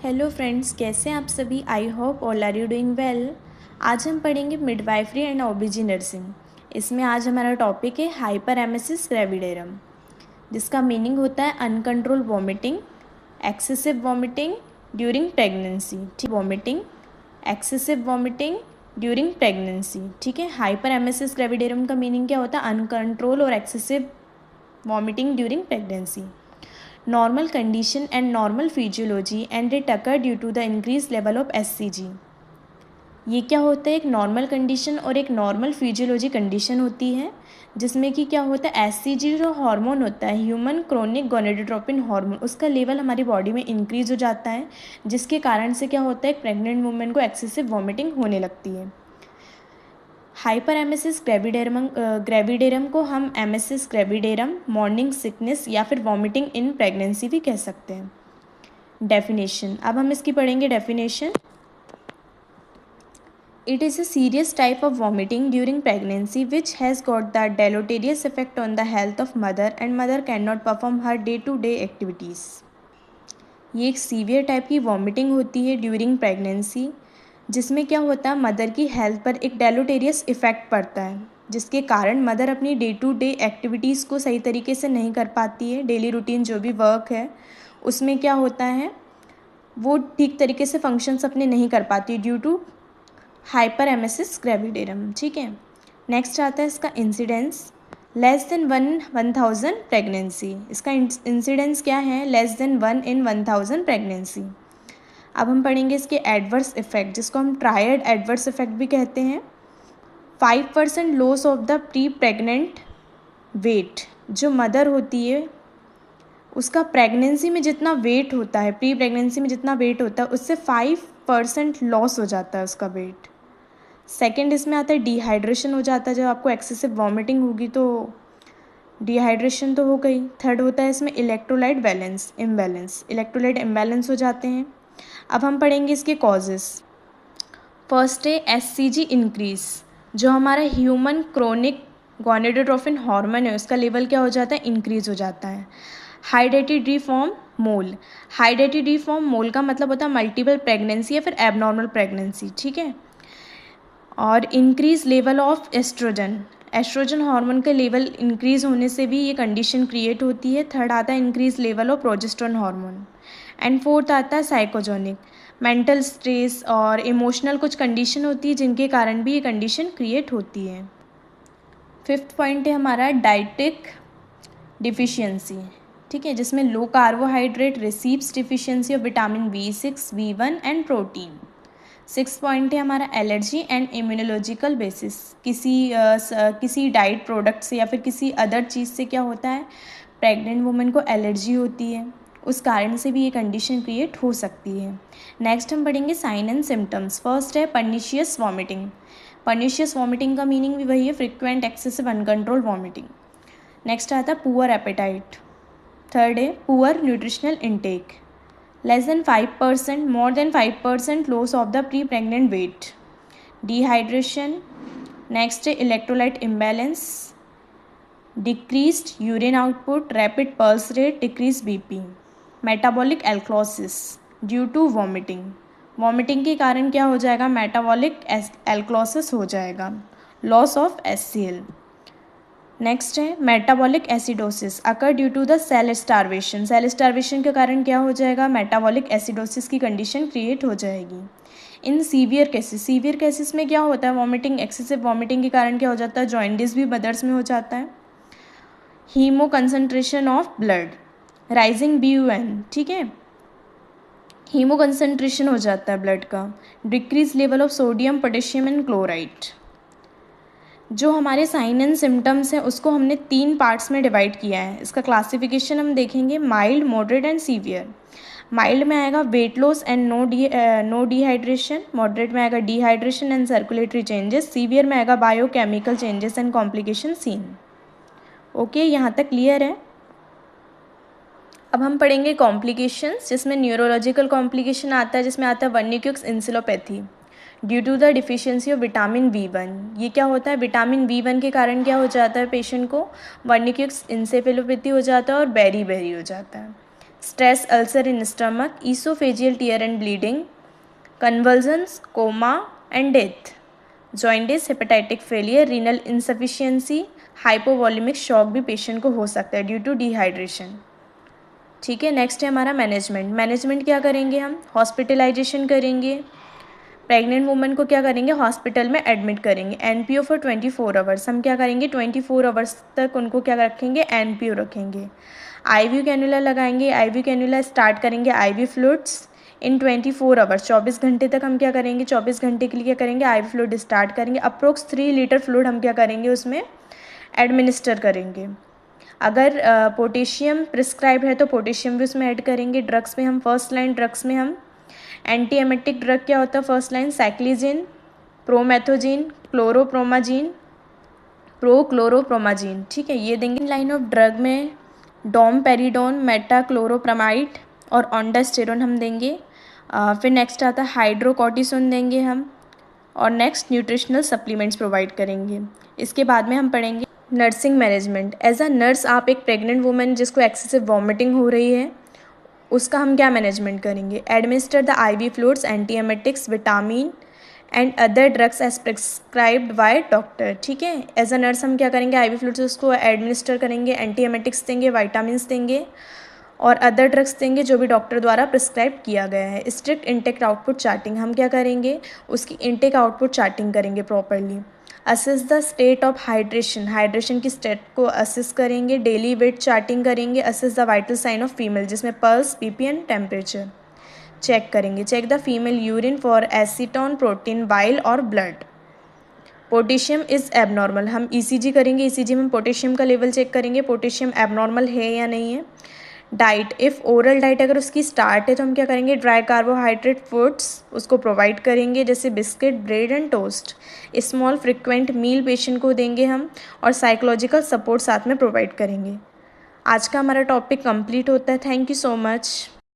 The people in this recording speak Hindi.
हेलो फ्रेंड्स, कैसे हैं आप सभी। I hope all are you doing well. आज हम पढ़ेंगे मिडवाइफरी एंड ओबीजी नर्सिंग। इसमें आज हमारा टॉपिक है हाइपर एमेसिस ग्रेविडेरम, जिसका मीनिंग होता है uncontrol vomiting, excessive vomiting during pregnancy. ठीक, vomiting, excessive vomiting during pregnancy. ठीक है, हाइपर एमेसिस ग्रेविडेरम का मीनिंग क्या होता है? अनकंट्रोल और excessive vomiting during pregnancy. Normal condition and normal physiology and it occur due to the increased level of SCG। ये क्या होता है? एक नॉर्मल कंडीशन और एक नॉर्मल फिजियोलॉजी कंडीशन होती है, जिसमें कि क्या होता है, एससीजी जो हार्मोन होता है, ह्यूमन क्रोनिक गोनेडोट्रोपिन हार्मोन, उसका लेवल हमारी बॉडी में इंक्रीज हो जाता है, जिसके कारण से क्या होता है, एक प्रेग्नेंट वुमेन को एक्सेसिव वॉमिटिंग होने लगती है। हाइपर एमेसिस ग्रेविडेरम को हम एमेसिस ग्रेविडेरम, मॉर्निंग सिकनेस या फिर वॉमिटिंग इन प्रेगनेंसी भी कह सकते हैं। डेफिनेशन, अब हम इसकी पढ़ेंगे definition. It is a serious type of vomiting during pregnancy which has got the deleterious effect on the health of mother and mother can not perform her day to day activities. ये एक सीवियर टाइप की वॉमिटिंग होती है ड्यूरिंग प्रेगनेंसी, जिसमें क्या होता है, मदर की हेल्थ पर एक डेलोटेरियस इफ़ेक्ट पड़ता है, जिसके कारण मदर अपनी डे टू डे एक्टिविटीज़ को सही तरीके से नहीं कर पाती है। डेली रूटीन जो भी वर्क है उसमें क्या होता है, वो ठीक तरीके से फंक्शंस अपने नहीं कर पाती due to hyper emesis gravidarum. ठीक है, नेक्स्ट आता है इसका इंसिडेंस। लेस देन 1,000 प्रेगनेंसी, इसका इंसिडेंस क्या है? Less than 1 in 1,000 pregnancy. अब हम पढ़ेंगे इसके एडवर्स इफेक्ट, जिसको हम ट्रायड एडवर्स इफेक्ट भी कहते हैं। 5% loss of the pre pregnant weight, जो मदर होती है उसका प्रेगनेंसी में जितना वेट होता है, प्री प्रेगनेंसी में जितना वेट होता है, उससे 5% लॉस हो जाता है उसका वेट। सेकेंड इसमें आता है डिहाइड्रेशन हो जाता है, जब आपको एक्सेसिव वॉमिटिंग होगी तो डिहाइड्रेशन तो हो गई। थर्ड होता है इसमें electrolyte balance imbalance, electrolyte imbalance हो जाते हैं। अब हम पढ़ेंगे इसके कॉजेस। फर्स्ट है एससीजी इंक्रीज, जो हमारा ह्यूमन क्रोनिक गोनेडोट्रोपिन हार्मोन है उसका लेवल क्या हो जाता है? इंक्रीज हो जाता है। हाइडेटिडिफॉर्म मोल, हाइडेटिडिफॉर्म मोल का मतलब होता है मल्टीपल प्रेगनेंसी या फिर एबनॉर्मल प्रेगनेंसी। ठीक है, और increase level of estrogen, estrogen hormone का लेवल इंक्रीज होने से भी ये कंडीशन क्रिएट होती है। थर्ड आता है increase level of progesterone hormone. And fourth आता है साइकोजेनिक, मेंटल स्ट्रेस और इमोशनल कुछ कंडीशन होती है जिनके कारण भी ये कंडीशन क्रिएट होती है। फिफ्थ पॉइंट है हमारा डाइटिक डिफिशियंसी। ठीक है, जिसमें लो carbohydrate receives deficiency of vitamin B6, B1 and protein. Six point है हमारा एलर्जी एंड इम्यूनोलॉजिकल बेसिस, किसी डाइट प्रोडक्ट से या फिर किसी अदर चीज़ से क्या होता है, प्रेग्नेंट वुमेन को एलर्जी होती है, उस कारण से भी ये कंडीशन क्रिएट हो सकती है। नेक्स्ट हम पढ़ेंगे साइन एंड सिम्टम्स। फर्स्ट है पर्निशियस वॉमिटिंग। पर्निशियस वॉमिटिंग का मीनिंग भी वही है, frequent excessive uncontrol vomiting. Next आता है पुअर एपेटाइट। थर्ड है poor nutritional intake. Less than 5%, more than 5% loss of the pre pregnant weight. Dehydration. Next है electrolyte imbalance, decreased urine output, rapid pulse rate, decrease BP. Metabolic alkalosis due to vomiting, vomiting के कारण क्या हो जाएगा? मेटाबॉलिक एल्कलोसिस हो जाएगा, लॉस ऑफ HCl। नेक्स्ट है metabolic acidosis occur due to the cell starvation, cell starvation के कारण क्या हो जाएगा? मेटाबॉलिक एसिडोसिस की कंडीशन क्रिएट हो जाएगी। In severe cases, severe cases में क्या होता है? वॉमिटिंग, एक्सेसिव वॉमिटिंग के कारण क्या हो जाता है? जॉइंडिस भी मदर्स में हो जाता है। Haemoconcentration of blood, rising BUN। ठीक है, हीमो कंसनट्रेशन हो जाता है ब्लड का। Decrease level of sodium, potassium and chloride. जो हमारे साइन एंड सिम्टम्स हैं उसको हमने 3 पार्ट्स में डिवाइड किया है। इसका क्लासिफिकेशन हम देखेंगे, mild, moderate and severe. Mild में आएगा weight loss and no dehydration. Moderate में आएगा dehydration and circulatory changes. Severe में आएगा biochemical changes and complication seen. Okay, यहाँ तक क्लियर है। अब हम पढ़ेंगे कॉम्प्लिकेशंस, जिसमें न्यूरोलॉजिकल कॉम्प्लिकेशन आता है, जिसमें आता है Wernicke's encephalopathy due to the deficiency of vitamin B1। ये क्या होता है? विटामिन B1 के कारण क्या हो जाता है पेशेंट को? वर्निक्यूक्स इंसेफेलोपैथी हो जाता है और बेरी बेरी हो जाता है। Stress ulcer in stomach, oesophageal tear and bleeding, convulsions, coma and death, jaundice, hepatic failure, renal insufficiency, hypovolaemic shock भी पेशेंट को हो सकता है ड्यू टू डिहाइड्रेशन। ठीक है, नेक्स्ट है हमारा मैनेजमेंट क्या करेंगे हम, हॉस्पिटलाइजेशन करेंगे, प्रेग्नेंट वुमन को क्या करेंगे, हॉस्पिटल में एडमिट करेंगे, एनपीओ फॉर 24 आवर्स, हम क्या करेंगे 24 आवर्स तक उनको क्या रखेंगे, एनपीओ रखेंगे। आईवी कैनुला लगाएंगे, आईवी कैनुला स्टार्ट करेंगे आईवी फ्लूइड्स इन 24 आवर्स, 24 घंटे तक हम क्या करेंगे, 24 घंटे के लिए क्या करेंगे, आईवी फ्लूइड स्टार्ट करेंगे, अप्रोक्स 3 लीटर फ्लूइड हम क्या करेंगे उसमें एडमिनिस्टर करेंगे। अगर पोटेशियम प्रिस्क्राइब है तो पोटेशियम भी उसमें ऐड करेंगे। ड्रग्स में हम फर्स्ट लाइन ड्रग्स में हम एंटी एमेटिक ड्रग क्या होता है, फर्स्ट लाइन साइक्लिजिन, प्रोमेथोजिन, प्रोक्लोरोप्रोमाजीन, ठीक है, ये देंगे। लाइन ऑफ ड्रग में डोमपेरिडोन, मेटाक्लोरोप्रामाइड और ऑन्डास्टेरोन हम देंगे। फिर नेक्स्ट आता है हाइड्रोकॉर्टिसोन देंगे हम, और नेक्स्ट न्यूट्रिशनल सप्लीमेंट्स प्रोवाइड करेंगे। इसके बाद में हम पढ़ेंगे nursing management. As a nurse आप एक प्रेग्नेंट वुमेन जिसको एक्सेसिव वॉमिटिंग हो रही है उसका हम क्या मैनेजमेंट करेंगे, administer the IV fluids, antiemetics, vitamin and other drugs as prescribed by doctor. ठीक है, एज अ नर्स हम क्या करेंगे, आईवी फ्लूइड्स उसको एडमिनिस्टर करेंगे, एंटी एमेटिक्स देंगे, विटामिन देंगे और अदर ड्रग्स देंगे जो भी डॉक्टर द्वारा प्रिस्क्राइब किया गया है। स्ट्रिक्ट इनटेक आउटपुट चार्टिंग, हम क्या करेंगे, उसकी इनटेक आउटपुट चार्टिंग करेंगे properly. Assess the state of hydration, hydration की स्टेट को असेस करेंगे। डेली वेट चार्टिंग करेंगे। Assess the vital sign of female, जिसमें pulse, BP and temperature check करेंगे। Check the female urine for acetone, protein, bile और ब्लड। पोटेशियम इज़ एबनॉर्मल, हम ईसीजी करेंगे, ईसीजी में पोटेशियम का लेवल चेक करेंगे, पोटेशियम एबनॉर्मल है या नहीं है। डाइट, इफ़ ओरल डाइट अगर उसकी स्टार्ट है तो हम क्या करेंगे, ड्राई कार्बोहाइड्रेट फूड्स उसको प्रोवाइड करेंगे, जैसे biscuit, bread and toast. Small frequent meal patient को देंगे हम, और साइकोलॉजिकल सपोर्ट साथ में प्रोवाइड करेंगे। आज का हमारा टॉपिक कंप्लीट होता है। Thank you so much.